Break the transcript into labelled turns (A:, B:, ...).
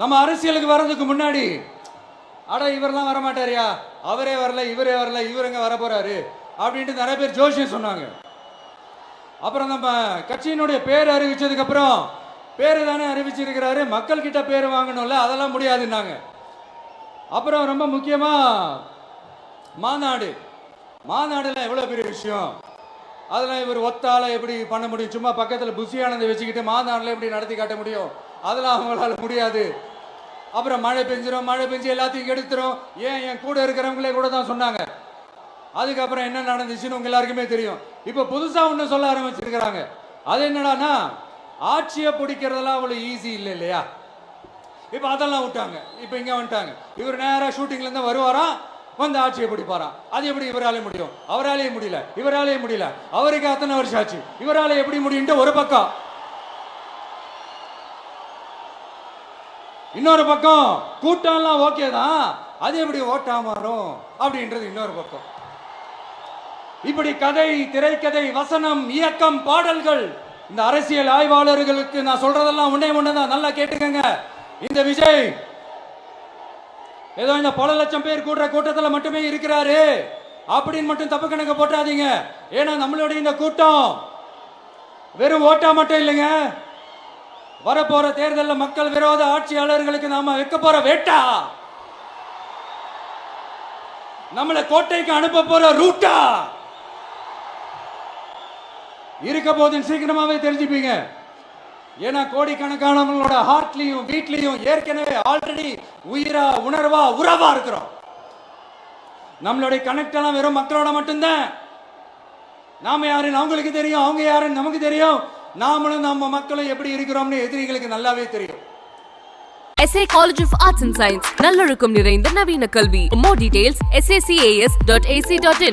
A: நம்ம அரசியலுக்கு வர்றதுக்கு முன்னாடி அட இவரெல்லாம் வரமாட்டாரியா, அவரே வரல, இவரே வரல, இவர் எங்க வர போறாரு அப்படின்ட்டு நிறைய பேர் ஜோசியம் சொன்னாங்க. அப்புறம் நம்ம கட்சியினுடைய பேர் அறிவிச்சதுக்கு அப்புறம் பேரு தானே அறிவிச்சிருக்கிறாரு, மக்கள் கிட்ட பேர் வாங்கணும்ல, அதெல்லாம் முடியாதுன்னாங்க. அப்புறம் ரொம்ப முக்கியமா மாநாடுலாம் எவ்வளவு பெரிய விஷயம், அதெல்லாம் இவர் ஒத்தால எப்படி பண்ண முடியும், சும்மா பக்கத்தில் புஷியானதை வச்சுக்கிட்டு மாநாடுல எப்படி நடத்தி காட்ட முடியும், அதெல்லாம் அவங்களால முடியாது. அப்புறம் மழை பெஞ்சு எல்லாத்தையும் கெடுத்துரும், ஏன் என் கூட இருக்கிறவங்களே கூட தான் சொன்னாங்க. அதுக்கப்புறம் என்ன நடந்துச்சுன்னு உங்க எல்லாருக்குமே தெரியும். இப்ப புதுசா ஒண்ணு சொல்ல ஆரம்பிச்சிருக்கிறாங்க. அது என்னடானா, ஆட்சியை பிடிக்கிறதெல்லாம் அவ்வளவு ஈஸி இல்லை இல்லையா. இப்ப அதெல்லாம் விட்டாங்க, இப்ப இங்க வந்துட்டாங்க. இவர் நேரா ஷூட்டிங்ல இருந்து வருவாராம், வந்து ஆட்சியை பிடிப்பாராம். அது எப்படி இவராலே முடியும், அவராலே முடியல, இவராலே முடியல, அவருக்கு அத்தனை வருஷம் ஆச்சு, இவராலே எப்படி முடியும் ஒரு பக்கம். இன்னொரு பக்கம் கூட்டம்லாம் ஓகே தான், அது எப்படி ஓட்டா மாறும் அப்படின்றது இன்னொரு பக்கம். இப்படி கதை, திரைக்கதை, வசனம், இயக்கம், பாடல்கள், இந்த அரசியல் ஆய்வாளர்களுக்கு நான் சொல்றதெல்லாம் ஒண்ணுதான், நல்லா கேட்டுக்கங்க. இந்த விஜய் ஏதோ இந்த பல லட்சம் பேர் கூடுற கூட்டத்துல மட்டுமே இருக்கிறாரு அப்படின்னு மட்டும் தப்பு கணக்கு போட்டாதீங்க. ஏன்னா நம்மளுடைய இந்த கூட்டம் வெறும் ஓட்டா மட்டும் இல்லைங்க, வரப்போற தேர்தலில் மக்கள் விரோத ஆட்சியாளர்களுக்கு நாம வைக்க போற வேட்டா, நம்மளை கோட்டைக்கு அனுப்ப போற ரூட்டா இருக்க போதுன்னு சீக்கிரமாவே தெரிஞ்சுப்பீங்க. ஏன்னா கோடிக்கணக்கானவங்களோட ஹார்ட்லயும் வீட்லயும் ஏற்கனவே ஆல்ரெடி உயிரா உணர்வா உறவா இருக்கிறோம். நம்மளுடைய கனெக்ட் எல்லாம் வெறும் மக்களோட மட்டும்தான். நாம யாருன்னு அவங்களுக்கு தெரியும், அவங்க யாருன்னு நமக்கு தெரியும். நாமளும் நம்ம மக்களும் எப்படி இருக்கிறோம்னு எதிரிகளுக்கு நல்லாவே தெரியும்.
B: SA College of Arts and Science நல்லொழுக்கம் நிறைந்த நவீன கல்வி. More details sacas.ac.in.